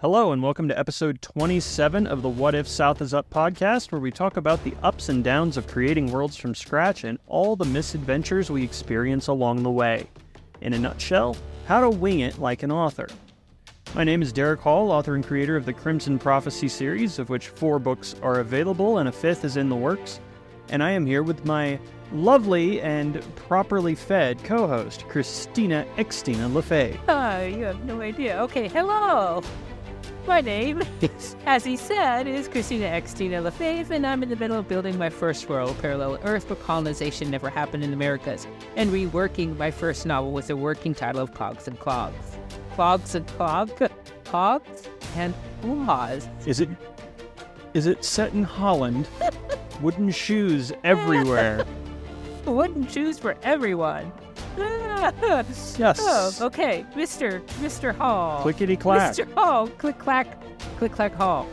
Hello and welcome to episode 27 of the What If South is Up podcast, where we talk about the ups and downs of creating worlds from scratch and all the misadventures we experience along the way. In a nutshell, how to wing it like an author. My name is Derek Hall, author and creator of the Crimson Prophecy series, of which 4 books are available and a 5th is in the works. And I am here with my lovely and properly fed co-host, Derrick and Xtina LaFave. You have no idea. Okay, hello. My name, as he said, is Derrick and Xtina LaFave, and I'm in the middle of building my first world, parallel Earth, where colonization never happened in the Americas, and reworking my first novel with the working title of Cogs and Clogs. Clogs and Clogs? Cogs and Claws. Is it set in Holland? Wooden shoes everywhere. Wooden shoes for everyone. Yes. Oh, okay, Mr. Hall. Clickety clack. Mr. Hall, click clack Hall.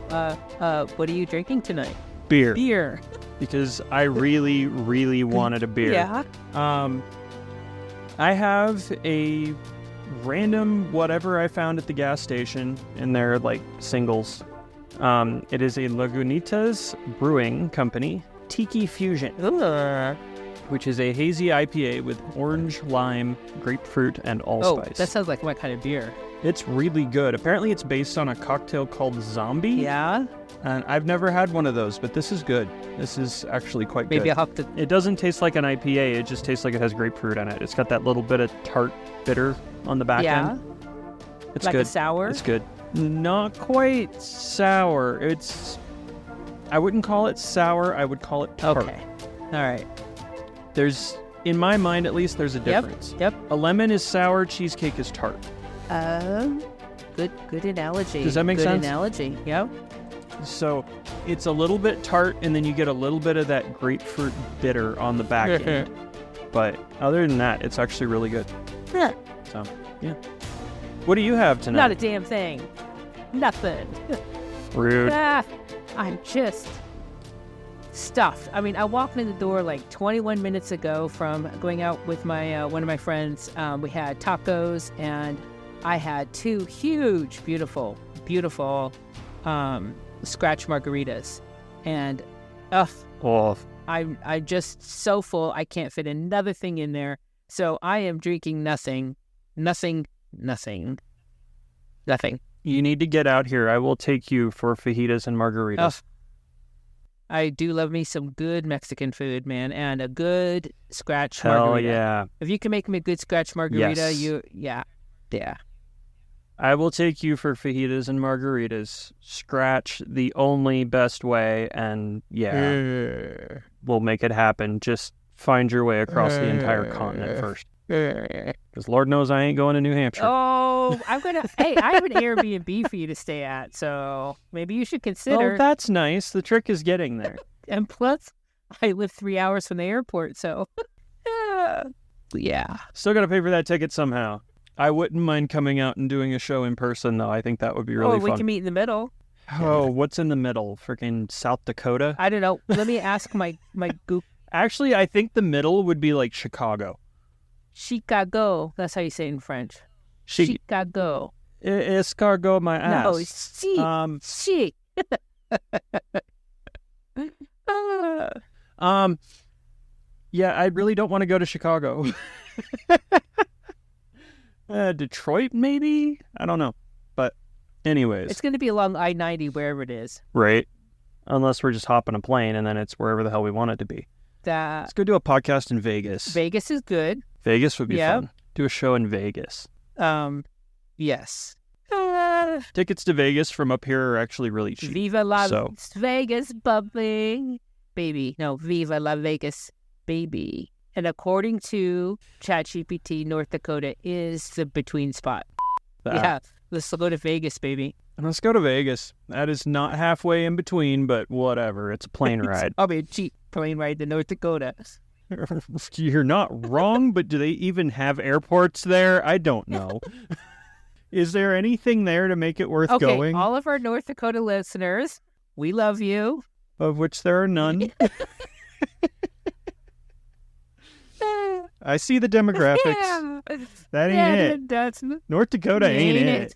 What are you drinking tonight? Beer. Because I really, really wanted a beer. Yeah. I have a random whatever I found at the gas station, and they're like singles. It is a Lagunitas Brewing Company Tiki Fusion. Which is a hazy IPA with orange, lime, grapefruit, and allspice. Oh, that sounds like my kind of beer. It's really good. Apparently it's based on a cocktail called Zombie. Yeah? And I've never had one of those, but this is good. This is actually quite good. Maybe I'll have to... It doesn't taste like an IPA, it just tastes like it has grapefruit in it. It's got that little bit of tart bitter on the back end. It's like good. A sour? It's good. Not quite sour. I wouldn't call it sour, I would call it tart. Okay. All right. There's, in my mind at least, there's a difference. Yep. A lemon is sour, cheesecake is tart. Good analogy. Does that make sense? Good analogy, yep. So it's a little bit tart, and then you get a little bit of that grapefruit bitter on the back end. But other than that, it's actually really good. Yeah. So, yeah. What do you have tonight? Not a damn thing. Nothing. Rude. I'm just... stuffed. I mean, I walked in the door like 21 minutes ago from going out with my one of my friends. We had tacos, and I had 2 huge, beautiful scratch margaritas. And I'm just so full. I can't fit another thing in there. So I am drinking nothing. You need to get out here. I will take you for fajitas and margaritas. I do love me some good Mexican food, man, and a good scratch margarita. Hell yeah. If you can make me a good scratch margarita, yes. Yeah. I will take you for fajitas and margaritas. Scratch the only best way, and we'll make it happen. Just find your way across the entire continent first. Because Lord knows I ain't going to New Hampshire. Oh, I have an Airbnb for you to stay at, so maybe you should consider. Oh, that's nice. The trick is getting there. And plus, I live 3 hours from the airport, so yeah. Still got to pay for that ticket somehow. I wouldn't mind coming out and doing a show in person, though. I think that would be really fun. We can meet in the middle. Oh, what's in the middle? Freaking South Dakota? I don't know. Let me ask my goop. Actually, I think the middle would be like Chicago. Chicago. That's how you say it in French. Chicago. Escargot my ass. No, she. Yeah, I really don't want to go to Chicago. Detroit, maybe? I don't know. But anyways. It's going to be along I-90, wherever it is. Right. Unless we're just hopping a plane, and then it's wherever the hell we want it to be. Let's go do a podcast in Vegas. Vegas is good. Vegas would be fun. Do a show in Vegas. Yes. Tickets to Vegas from up here are actually really cheap. Viva Las Vegas, baby. No, Viva La Vegas, baby. And according to ChatGPT, North Dakota is the between spot. Yeah, let's go to Vegas, baby. Let's go to Vegas. That is not halfway in between, but whatever. It's a plane ride. I'll be a cheap plane ride to North Dakota. You're not wrong, but do they even have airports there? I don't know. Is there anything there to make it worth going? All of our North Dakota listeners, we love you. Of which there are none. I see the demographics. Yeah. That ain't it. That's North Dakota ain't it.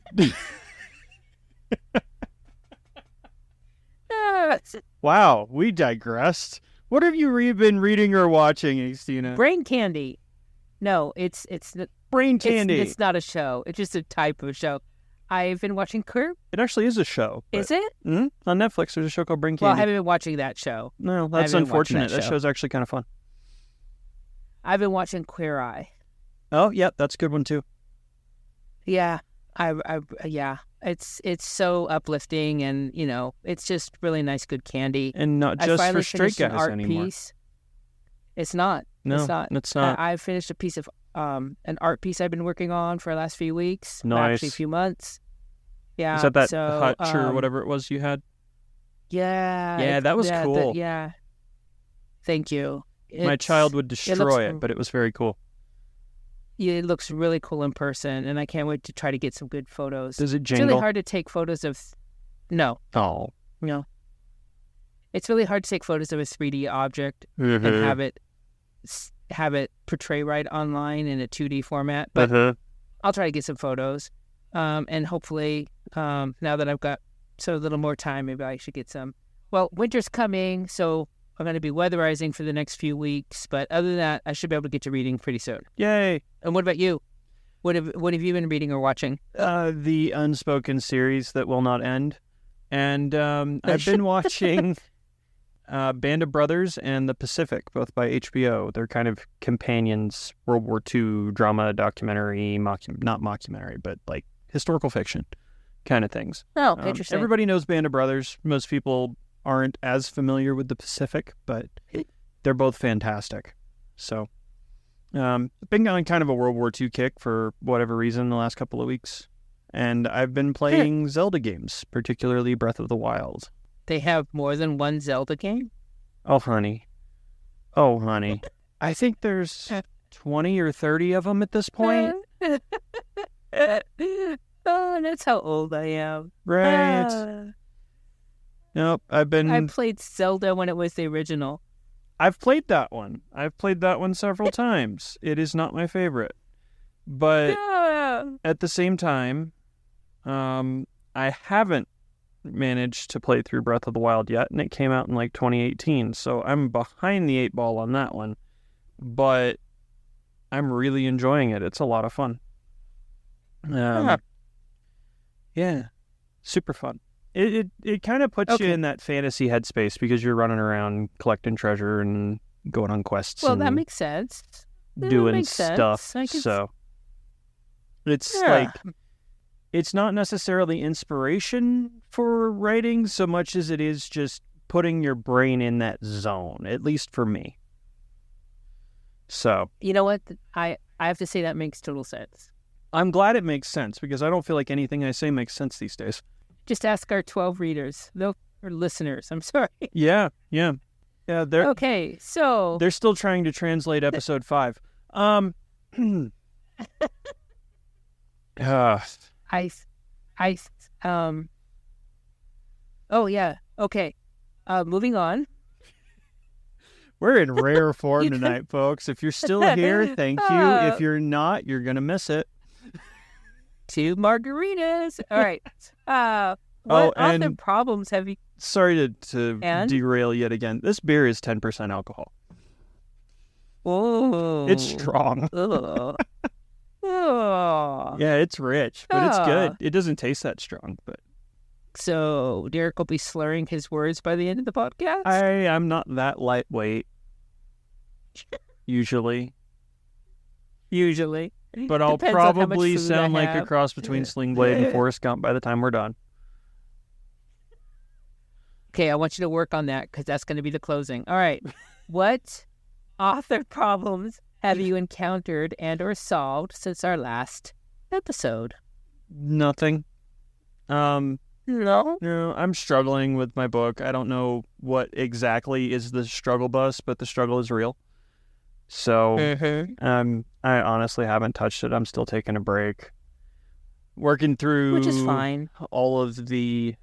Wow, we digressed. What have you been reading or watching, Xtina? Brain Candy. No, it's Brain Candy. It's not a show. It's just a type of show. I've been watching Curb. It actually is a show. Is it? On Netflix, there's a show called Brain Candy. Well, I haven't been watching that show. No, that's unfortunate. That show's actually kind of fun. I've been watching Queer Eye. Oh, yeah, that's a good one too. Yeah, yeah. It's so uplifting, and it's just really nice, good candy. And not just for straight guys anymore. Piece. It's not. No, it's not. I finished a piece of an art piece I've been working on for the last few weeks. Nice. Actually, a few months. Yeah. Is that hutch or whatever it was you had? Yeah. Yeah, that was cool. Yeah. Thank you. My child would destroy it, but it was very cool. Yeah, it looks really cool in person, and I can't wait to try to get some good photos. Does it jingle? It's really hard to take photos of... No. Oh. No. It's really hard to take photos of a 3D object and have it portray right online in a 2D format, but I'll try to get some photos. And hopefully, now that I've got so little more time, maybe I should get some. Well, winter's coming, so I'm going to be weatherizing for the next few weeks. But other than that, I should be able to get to reading pretty soon. Yay! And what about you? What have you been reading or watching? The Unspoken series that will not end. And I've been watching Band of Brothers and The Pacific, both by HBO. They're kind of companions, World War II drama, documentary, not mockumentary, but like historical fiction kind of things. Oh, interesting. Everybody knows Band of Brothers. Most people aren't as familiar with The Pacific, but they're both fantastic. So I've been on kind of a World War II kick for whatever reason the last couple of weeks. And I've been playing Zelda games, particularly Breath of the Wild. They have more than one Zelda game? Oh, honey. I think there's 20 or 30 of them at this point. Oh, that's how old I am. Right. Nope, I played Zelda when it was the original. I've played that one. Several times. It is not my favorite. But at the same time, I haven't managed to play through Breath of the Wild yet, and it came out in like 2018, so I'm behind the 8 ball on that one. But I'm really enjoying it. It's a lot of fun. Yeah, super fun. It kind of puts you in that fantasy headspace because you're running around collecting treasure and going on quests. Well, that makes sense. Doing stuff. So it's like, it's not necessarily inspiration for writing so much as it is just putting your brain in that zone, at least for me. So you know what? I have to say that makes total sense. I'm glad it makes sense because I don't feel like anything I say makes sense these days. Just ask our 12 readers, or listeners. I'm sorry. Yeah. They're okay. So they're still trying to translate episode 5. Oh yeah. Okay. Moving on. We're in rare form tonight, folks. If you're still here, thank you. If you're not, you're gonna miss it. 2 margaritas. All right. What other problems have you... Sorry to derail yet again. This beer is 10% alcohol. Oh. It's strong. Oh. Yeah, it's rich, but it's good. It doesn't taste that strong, but... So, Derrick will be slurring his words by the end of the podcast? I'm not that lightweight. Usually. But I'll probably sound like a cross between Sling Blade and Forrest Gump by the time we're done. Okay, I want you to work on that because that's going to be the closing. All right. What author problems have you encountered and or solved since our last episode? Nothing. No? No, I'm struggling with my book. I don't know what exactly is the struggle bus, but the struggle is real. So, I honestly haven't touched it. I'm still taking a break. Working through... Which is fine. All of the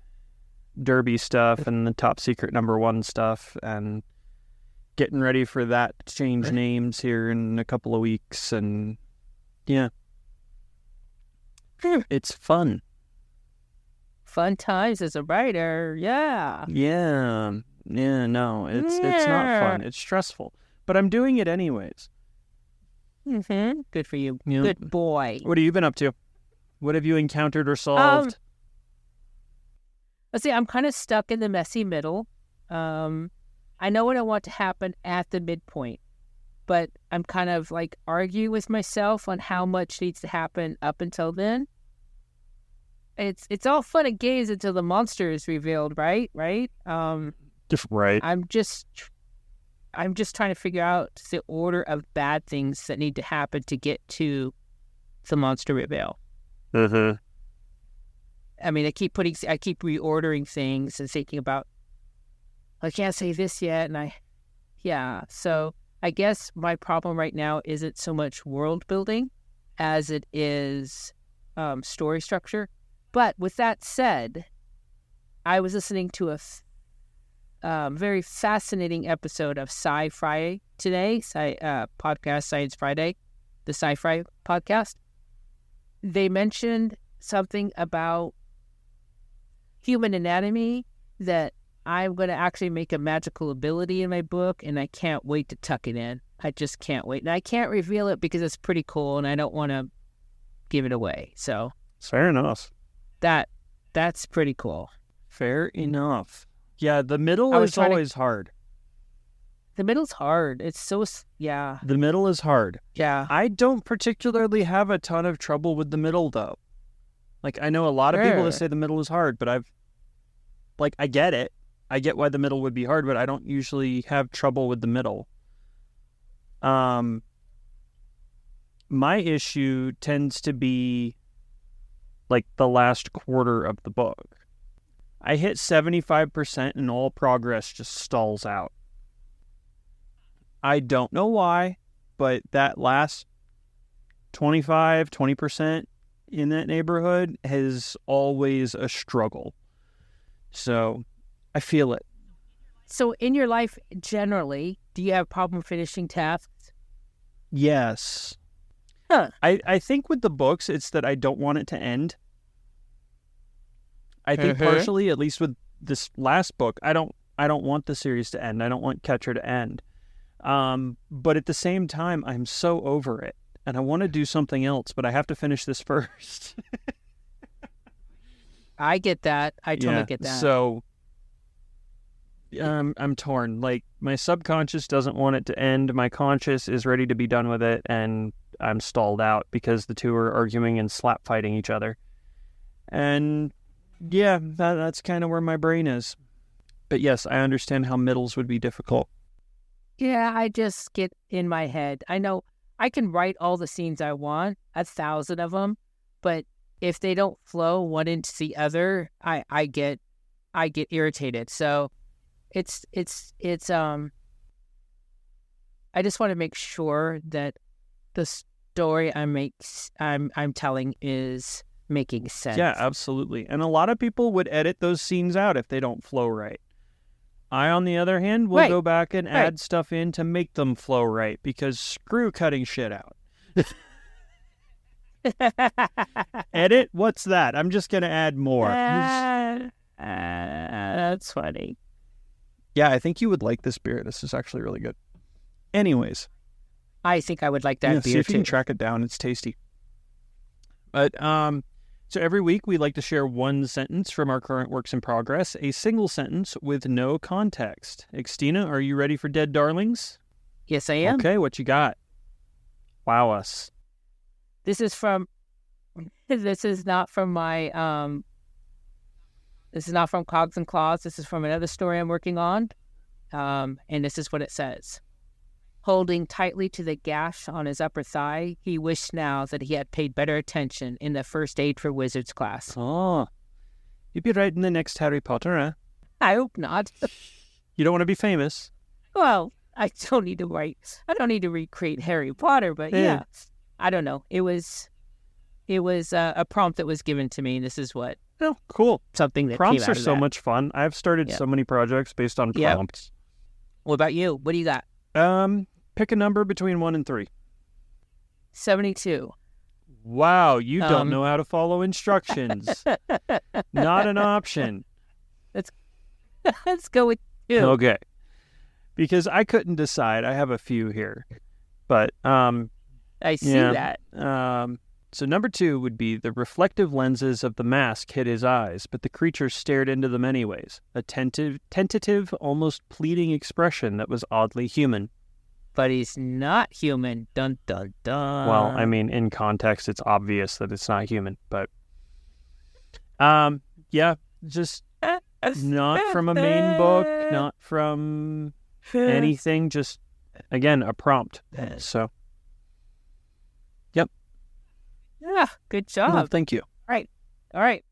Derby stuff and the top secret #1 stuff and getting ready for that to change names here in a couple of weeks. And, yeah. It's fun. Fun times as a writer. Yeah. Yeah. Yeah, no, it's not fun. It's stressful. But I'm doing it anyways. Mm-hmm. Good for you. Yeah. Good boy. What have you been up to? What have you encountered or solved? Let's see, I'm kind of stuck in the messy middle. I know what I want to happen at the midpoint, but I'm kind of like arguing with myself on how much needs to happen up until then. It's all fun and games until the monster is revealed, right? Right. Right. I'm just trying to figure out the order of bad things that need to happen to get to the monster reveal. Mm-hmm. I mean, I keep reordering things and thinking about, I can't say this yet, so I guess my problem right now isn't so much world building as it is story structure. But with that said, I was listening to a very fascinating episode of Sci-Fi today, podcast Science Friday, the Sci-Fi podcast. They mentioned something about human anatomy that I'm going to actually make a magical ability in my book, and I can't wait to tuck it in. I just can't wait. And I can't reveal it because it's pretty cool, and I don't want to give it away. So fair enough. That's pretty cool. Fair enough. Yeah, the middle is always hard. The middle's hard. It's so, yeah. The middle is hard. Yeah. I don't particularly have a ton of trouble with the middle, though. Like, I know a lot of people that say the middle is hard, but I get it. I get why the middle would be hard, but I don't usually have trouble with the middle. My issue tends to be, like, the last quarter of the book. I hit 75% and all progress just stalls out. I don't know why, but that last 20% in that neighborhood is always a struggle. So I feel it. So in your life generally, do you have a problem finishing tasks? Yes. Huh. I think with the books, it's that I don't want it to end. I think partially, at least with this last book, I don't want the series to end. I don't want Catcher to end. But at the same time, I'm so over it. And I want to do something else, but I have to finish this first. I get that. I totally get that. So I'm torn. Like, my subconscious doesn't want it to end. My conscious is ready to be done with it, and I'm stalled out because the two are arguing and slap fighting each other. And yeah, that's kind of where my brain is. But yes, I understand how middles would be difficult. Yeah, I just get in my head. I know I can write all the scenes I want, 1,000 of them, but if they don't flow one into the other, I get irritated. So it's I just want to make sure that the story I'm telling is making sense. Yeah, absolutely. And a lot of people would edit those scenes out if they don't flow right. I, on the other hand, will go back and add stuff in to make them flow right, because screw cutting shit out. Edit? What's that? I'm just going to add more. That's funny. Yeah, I think you would like this beer. This is actually really good. Anyways. I think I would like that beer, see if you can track it down. It's tasty. But, so every week we like to share one sentence from our current works in progress, a single sentence with no context. Xtina, are you ready for Dead Darlings? Yes, I am. Okay, what you got? Wow us. This is not from Cogs and Claws. This is from another story I'm working on. And this is what it says. Holding tightly to the gash on his upper thigh, he wished now that he had paid better attention in the first aid for wizards class. Oh, you'd be writing the next Harry Potter, huh? I hope not. You don't want to be famous? Well, I don't need to recreate Harry Potter, but yeah. I don't know. It was a prompt that was given to me, and this is what. Oh, cool. Something that prompts came out are of so that. much fun. I've started so many projects based on prompts. What about you? What do you got? Pick a number between 1 and 3. 72. Wow, you don't know how to follow instructions. Not an option. Let's go with 2. Okay. Because I couldn't decide. I have a few here. But I see that. So number 2 would be the reflective lenses of the mask hid his eyes, but the creature stared into them anyways. A tentative, almost pleading expression that was oddly human. But he's not human. Dun, dun, dun. Well, I mean, in context, it's obvious that it's not human, but yeah, just not from a main book, not from anything, just, again, a prompt. So, yep. Yeah, good job. No, thank you. All right.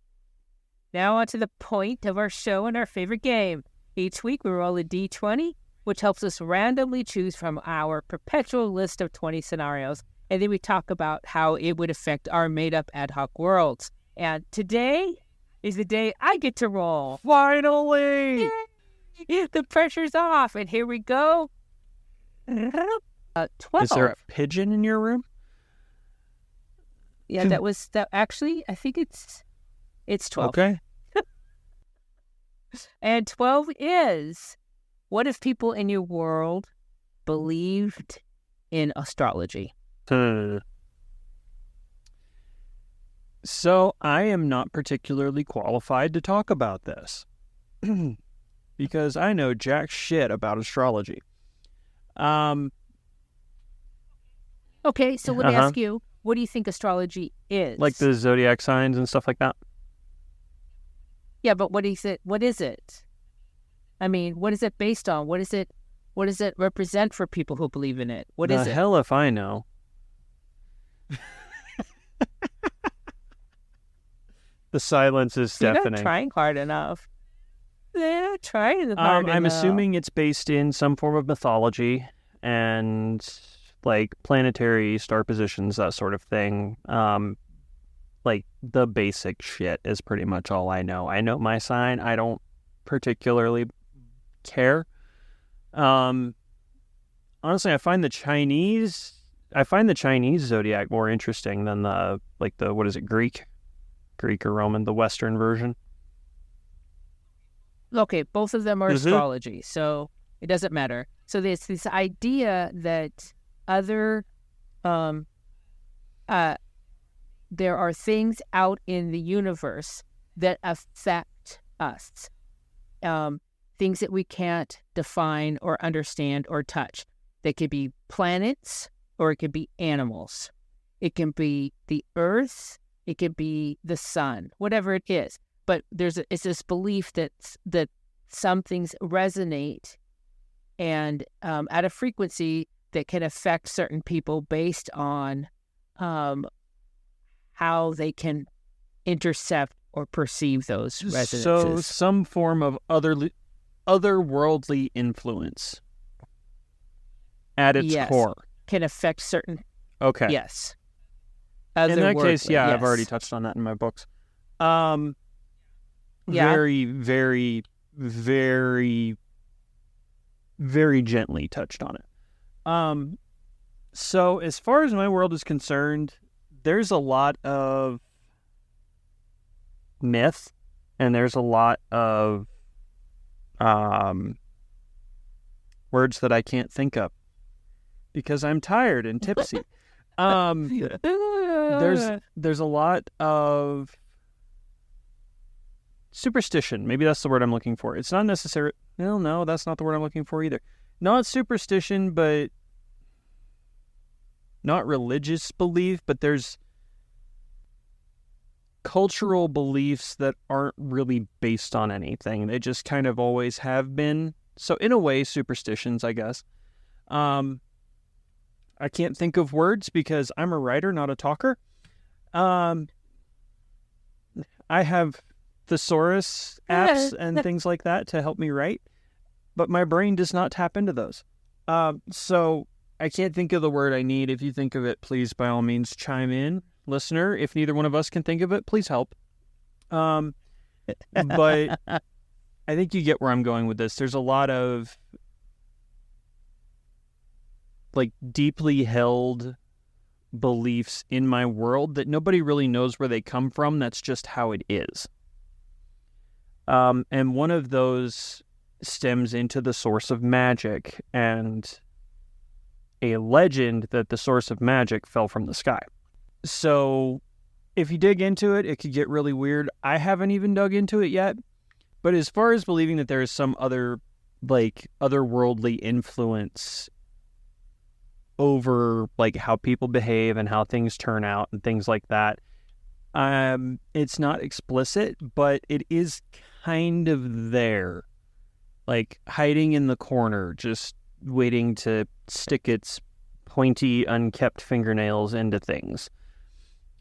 Now on to the point of our show and our favorite game. Each week we roll a d20, which helps us randomly choose from our perpetual list of 20 scenarios. And then we talk about how it would affect our made-up ad hoc worlds. And today is the day I get to roll. Finally! Yay! The pressure's off, and here we go. 12. Is there a pigeon in your room? Yeah, that. Actually, I think it's 12. Okay. And 12 is, what if people in your world believed in astrology? So I am not particularly qualified to talk about this because I know jack shit about astrology. Okay, so let me ask you, what do you think astrology is? Like the zodiac signs and stuff like that? Yeah, but what is it? What is it? I mean, what is it based on? What does it represent for people who believe in it? What is it? The hell if I know. The silence is deafening. You're not trying hard enough. They're trying hard enough. I'm assuming it's based in some form of mythology and like planetary star positions, that sort of thing. Like the basic shit is pretty much all I know. I know my sign. I don't particularly care. Honestly, I find the Chinese zodiac more interesting than the what is it, Greek or Roman, the Western version. Okay, both of them are astrology, so it doesn't matter. So there's this idea that there are things out in the universe that affect us, things that we can't define or understand or touch. They could be planets or it could be animals. It can be the earth. It could be the sun, whatever it is. But it's this belief that some things resonate and at a frequency that can affect certain people based on how they can intercept or perceive those resonances. So some form of otherworldly influence at its core can affect certain. Okay. Yes. In that case, yeah, I've already touched on that in my books. Very, very, very, very gently touched on it. So as far as my world is concerned, there's a lot of myth and there's a lot of words that I can't think of because I'm tired and tipsy. There's a lot of superstition. Maybe that's the word I'm looking for. It's not necessarily... No, that's not the word I'm looking for either. Not superstition, but not religious belief, but there's cultural beliefs that aren't really based on anything. They just kind of always have been. So in a way, superstitions, I guess. I can't think of words because I'm a writer, not a talker. I have thesaurus apps and things like that to help me write, but my brain does not tap into those. So I can't think of the word I need. If you think of it, please, by all means, chime in. Listener, if neither one of us can think of it, please help. But I think you get where I'm going with this. There's a lot of like deeply held beliefs in my world that nobody really knows where they come from. That's just how it is. And one of those stems into the source of magic and a legend that the source of magic fell from the sky. So if you dig into it, it could get really weird. I haven't even dug into it yet. But as far as believing that there is some other, like, otherworldly influence over, like, how people behave and how things turn out and things like that, it's not explicit, but it is kind of there. Like, hiding in the corner, just waiting to stick its pointy, unkept fingernails into things.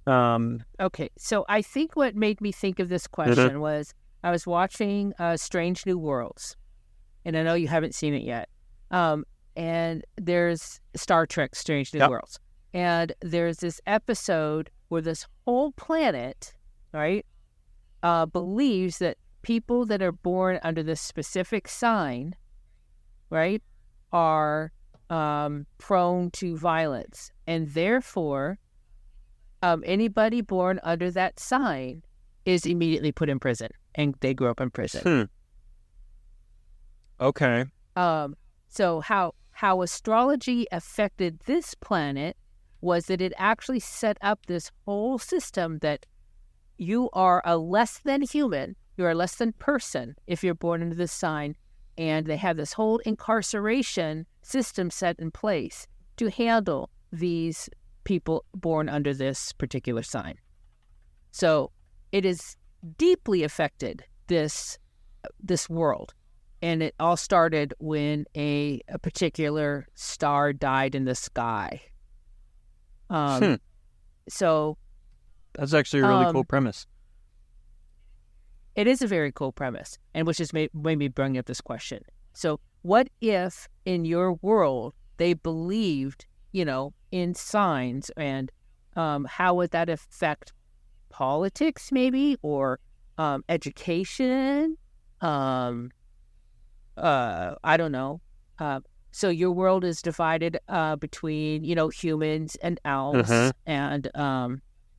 Okay, so I think what made me think of this question was I was watching Strange New Worlds, and I know you haven't seen it yet. And there's Star Trek Strange New Worlds. And there's this episode where this whole planet, right, believes that people that are born under this specific sign, right, are prone to violence. And therefore, anybody born under that sign is immediately put in prison, and they grow up in prison. Okay. So how astrology affected this planet was that it actually set up this whole system that you are a less than human, you're a less than person if you're born into this sign, and they have this whole incarceration system set in place to handle these people born under this particular sign. So it has deeply affected this world. And it all started when a particular star died in the sky. So that's actually a really cool premise. It is a very cool premise, and which has made me bring up this question. So what if in your world they believed, in signs, and how would that affect politics maybe, or education? I don't know. So your world is divided between, humans and elves and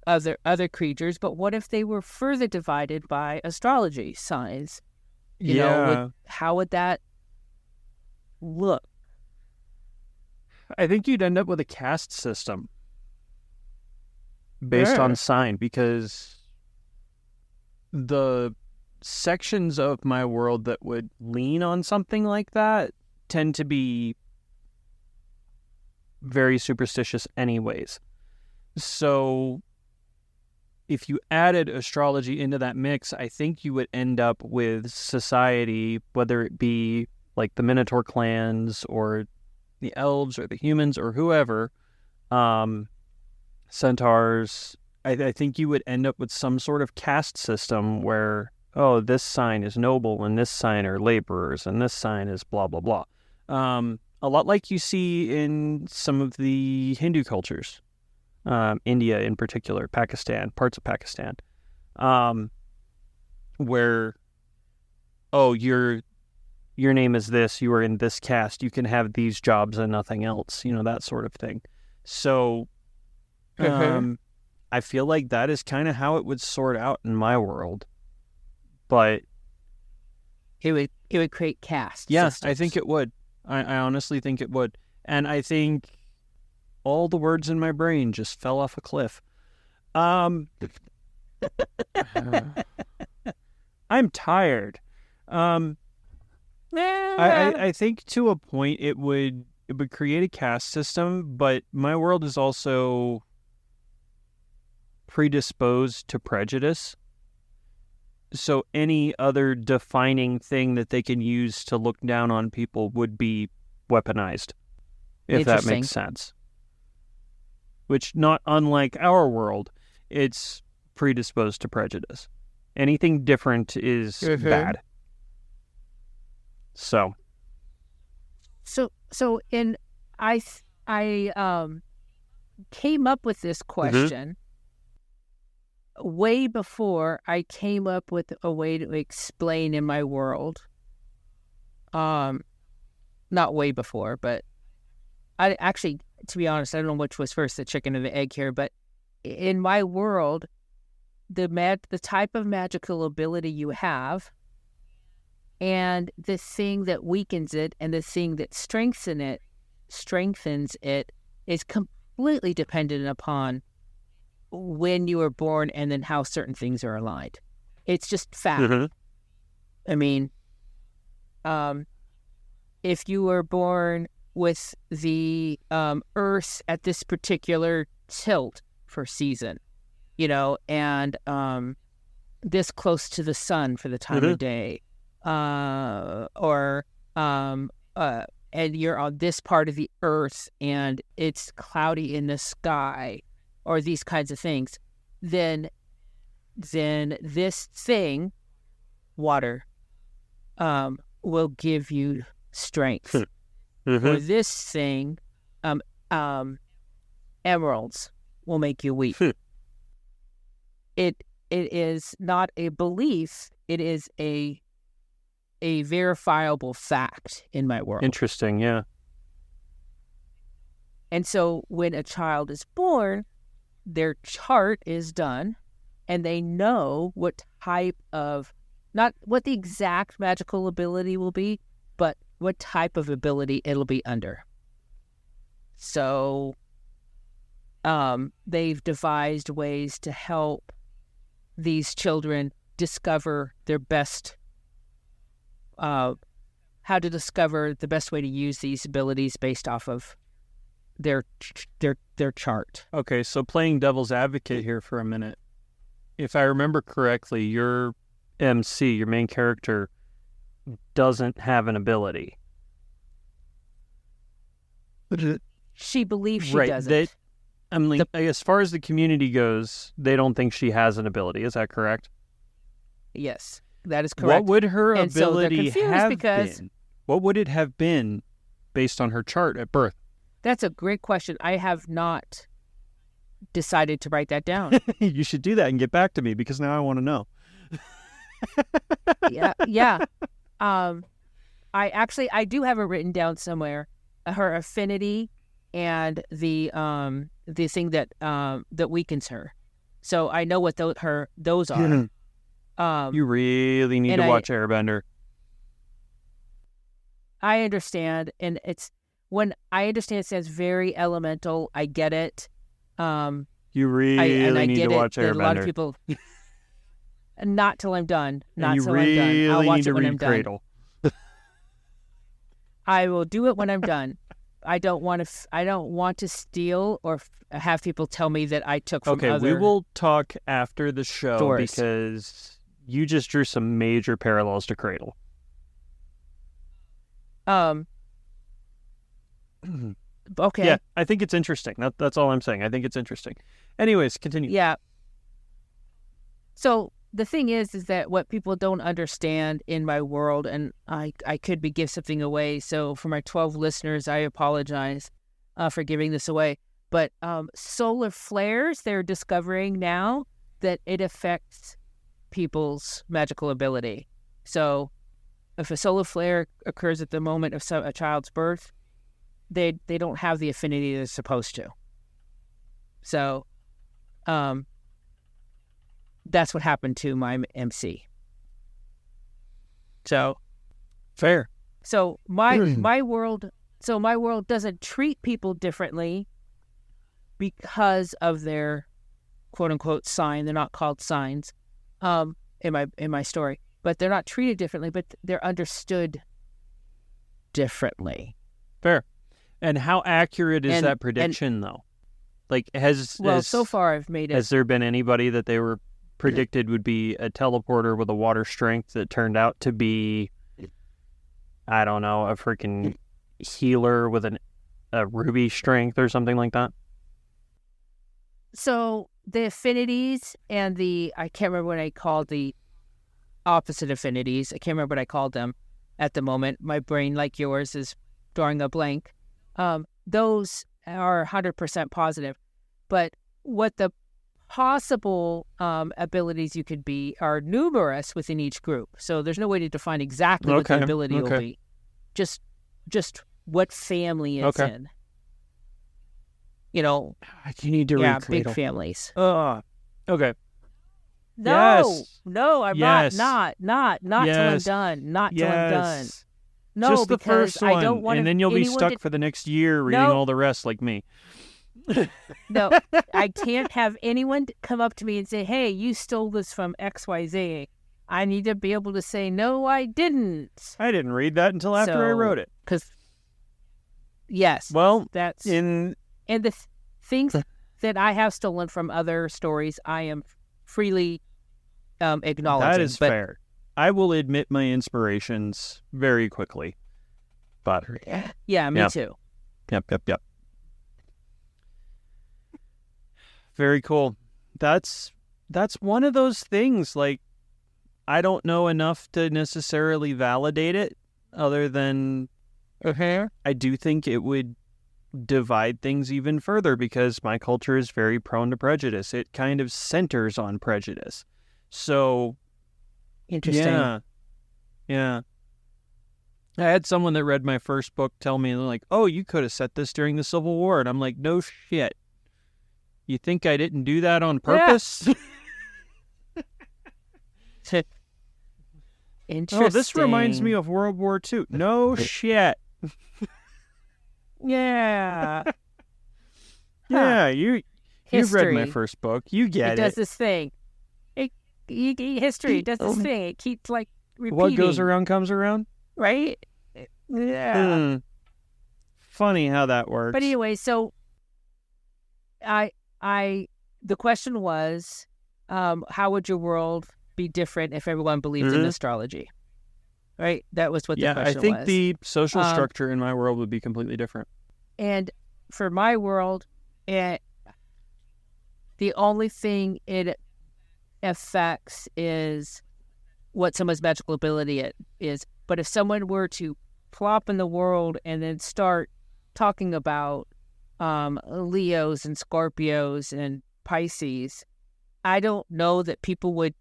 other creatures. But what if they were further divided by astrology signs? How would that look? I think you'd end up with a caste system based on sign, because the sections of my world that would lean on something like that tend to be very superstitious anyways. So if you added astrology into that mix, I think you would end up with society, whether it be like the Minotaur clans or the elves or the humans or whoever, centaurs. I think you would end up with some sort of caste system where, oh, this sign is noble and this sign are laborers and this sign is blah, blah, blah. A lot like you see in some of the Hindu cultures, India in particular, Pakistan, parts of Pakistan, where, oh, your name is this, you are in this caste, you can have these jobs and nothing else, that sort of thing. So I feel like that is kind of how it would sort out in my world. But it would create caste. Yeah, systems. I think it would. I honestly think it would. And I think all the words in my brain just fell off a cliff. I'm tired. I think to a point it would create a caste system, but my world is also predisposed to prejudice. So any other defining thing that they can use to look down on people would be weaponized, if that makes sense. Which, not unlike our world, it's predisposed to prejudice. Anything different is bad. So I came up with this question way before I came up with a way to explain in my world. Not way before, but I actually to be honest, I don't know which was first, the chicken or the egg here, but in my world, the type of magical ability you have and the thing that weakens it and the thing that strengthens it is completely dependent upon when you were born and then how certain things are aligned. It's just fact. Mm-hmm. I mean, if you were born with the Earth at this particular tilt for season, and this close to the sun for the time of day, and you're on this part of the Earth and it's cloudy in the sky, or these kinds of things, then this thing, water, will give you strength. Or this thing, emeralds, will make you weak. It is not a belief. It is a verifiable fact in my world. Interesting, yeah. And so when a child is born, their chart is done, and they know what type of, not what the exact magical ability will be, but what type of ability it'll be under. So they've devised ways to help these children discover their best, how to discover the best way to use these abilities based off of their chart. Okay, so playing devil's advocate here for a minute. If I remember correctly, your MC, your main character, doesn't have an ability. She believes she doesn't. As far as the community goes, they don't think she has an ability. Is that correct? Yes, that is correct. What would her ability have been? What would it have been based on her chart at birth? That's a great question. I have not decided to write that down. You should do that and get back to me, because now I want to know. Yeah. I do have it written down somewhere. Her affinity and the thing that weakens her. So I know what those are. You really need to watch Airbender. I understand, and when I understand it sounds very elemental. I get it. You really need to watch Airbender. A lot of people, not till I'm done. Not till I'm done. I'll watch need it to when read I'm Cradle. done. I will do it when I'm done. I don't want to steal or have people tell me that I took from other. Okay, we will talk after the show stores. Because you just drew some major parallels to Cradle. Okay. Yeah, I think it's interesting. That's all I'm saying. I think it's interesting. Anyways, continue. Yeah. So the thing is that what people don't understand in my world, and I could give something away. So for my 12 listeners, I apologize for giving this away. But solar flares, they're discovering now that it affects people's magical ability. So if a solar flare occurs at the moment of a child's birth, they don't have the affinity they're supposed to. So that's what happened to my MC. So fair. So my world doesn't treat people differently because of their quote unquote sign. They're not called signs in my story, but they're not treated differently, but they're understood differently. Fair. And how accurate is that prediction, though? Like, so far I've made it. Has there been anybody that they were predicted would be a teleporter with a water strength that turned out to be, I don't know, a freaking healer with a ruby strength or something like that? So the affinities and I can't remember what I called the opposite affinities. I can't remember what I called them at the moment. My brain, like yours, is drawing a blank. Those are 100% positive. But what the possible abilities you could be are numerous within each group. So there's no way to define exactly what the ability will be. Just what family it's in. you know, You need to read big Cradle. families. Okay. No, Yes. no, I'm Yes. not till I'm Yes. done. Not till I'm done. Yes. No, Just the because first one, I don't want and then you'll be anyone stuck for the next year reading No. all the rest like me. No, I can't have anyone come up to me and say, "Hey, you stole this from XYZ." I need to be able to say, "No, I didn't." I didn't read that until after I wrote it. Because, yes, Well, that's in and the things that I have stolen from other stories, I am freely acknowledging. that is fair. I will admit my inspirations very quickly. But Yeah, me too. Yep. Very cool. That's one of those things, like, I don't know enough to necessarily validate it, other than I do think it would divide things even further because my culture is very prone to prejudice. It kind of centers on prejudice. So, Interesting. yeah. I had someone that read my first book tell me, like, "Oh, you could have set this during the Civil War." And I'm like, "No shit. You think I didn't do that on purpose?" Interesting. Oh, this reminds me of World War II. No shit. Yeah. Yeah, you've read my History. first book. You get It does this thing. History does this thing. It keeps like repeating. What goes around comes around. Right? Yeah. Funny how that works. But anyway, so the question was, how would your world be different if everyone believed in astrology? Right? That was what the question was. I think the social structure in my world would be completely different. And for my world, the only thing it affects is what someone's magical ability is. But if someone were to plop in the world and then start talking about Leos and Scorpios and Pisces, I don't know that people would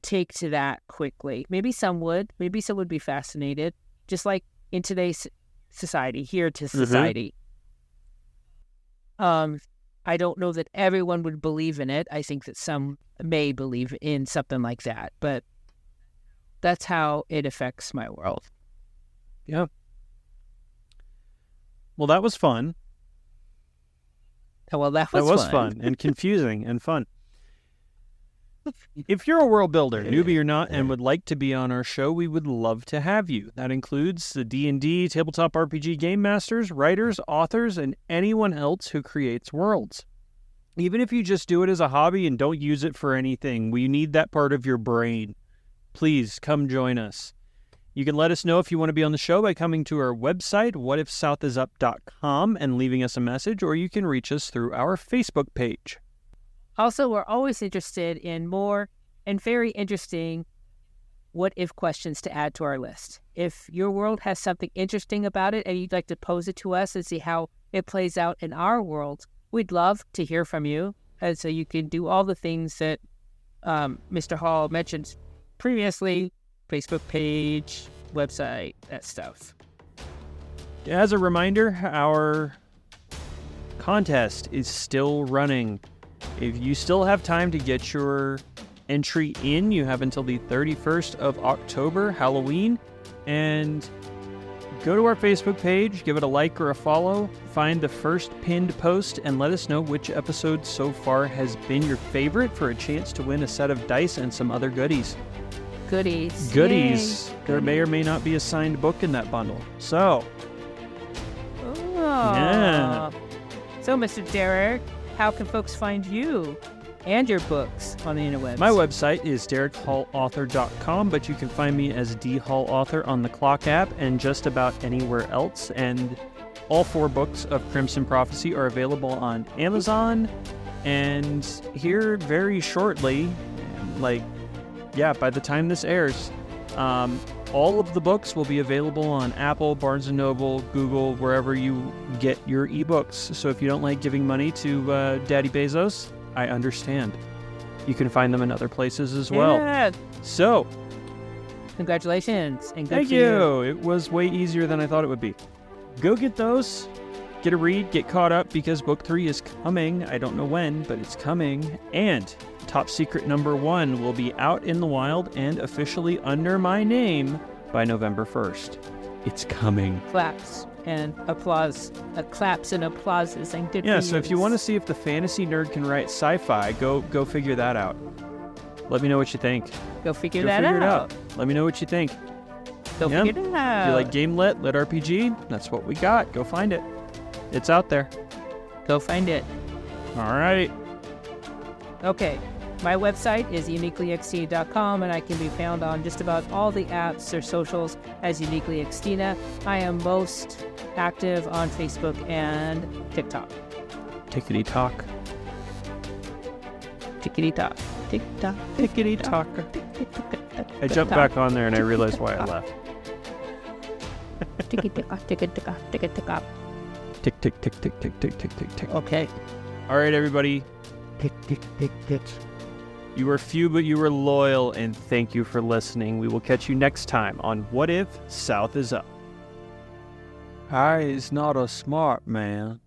take to that quickly. Maybe some would. Maybe some would be fascinated, just like in today's society, here to society. I don't know that everyone would believe in it. I think that some may believe in something like that, but that's how it affects my world. Yeah. Well, that was fun. Well, that was was fun and confusing and fun. If you're a world builder, newbie or not, and would like to be on our show, we would love to have you. That includes the D&D, tabletop RPG game masters, writers, authors, and anyone else who creates worlds. Even if you just do it as a hobby and don't use it for anything, we need that part of your brain. Please come join us. You can let us know if you want to be on the show by coming to our website, whatifsouthisup.com, and leaving us a message, or you can reach us through our Facebook page. Also, we're always interested in more and very interesting what-if questions to add to our list. If your world has something interesting about it and you'd like to pose it to us and see how it plays out in our world, we'd love to hear from you. And so you can do all the things that Mr. Hall mentioned previously, Facebook page, website, that stuff. As a reminder, our contest is still running. If you still have time to get your entry in, you have until the 31st of October, Halloween, and go to our Facebook page, give it a like or a follow, find the first pinned post, and let us know which episode so far has been your favorite for a chance to win a set of dice and some other goodies. Goodies. Goodies. There may or may not be a signed book in that bundle. So, yeah. So, Mr. Derrick, how can folks find you and your books on the interwebs? My website is derrickhullauthor.com, but you can find me as D. Hull Author on the Clock app and just about anywhere else. And all 4 books of Crimson Prophecy are available on Amazon. And here very shortly, by the time this airs, all of the books will be available on Apple, Barnes & Noble, Google, wherever you get your ebooks. So if you don't like giving money to Daddy Bezos, I understand. You can find them in other places as well. Yeah. So, congratulations. And good thank for you. It was way easier than I thought it would be. Go get those. Get a read, get caught up, because book 3 is coming. I don't know when, but it's coming. And Top Secret number 1 will be out in the wild and officially under my name by November 1st. It's coming. Claps and applause. Claps and applauses. And good Yeah, for so if you want to see if the fantasy nerd can write sci-fi, go figure that out. Let me know what you think. Go figure Go that figure it out. Let me know what you think. Go Yeah. figure it out. If you like game lit RPG, that's what we got. Go find it. It's out there. Go find it. All right. Okay. My website is uniquelyxtina.com, and I can be found on just about all the apps or socials as Uniquely Xtina. I am most active on Facebook and TikTok. Tickety talk. Tickety tock. Tick tock. Tickety talk. I jumped back on there and I realized why I left. Ticky tick tock. Ticky tick tock. Ticky tick tock. Tick, tick, tick, tick, tick, tick, tick, tick, tick. Okay. All right, everybody. Tick tick tick tick. You were few, but you were loyal, and thank you for listening. We will catch you next time on What If South is Up. I is not a smart man.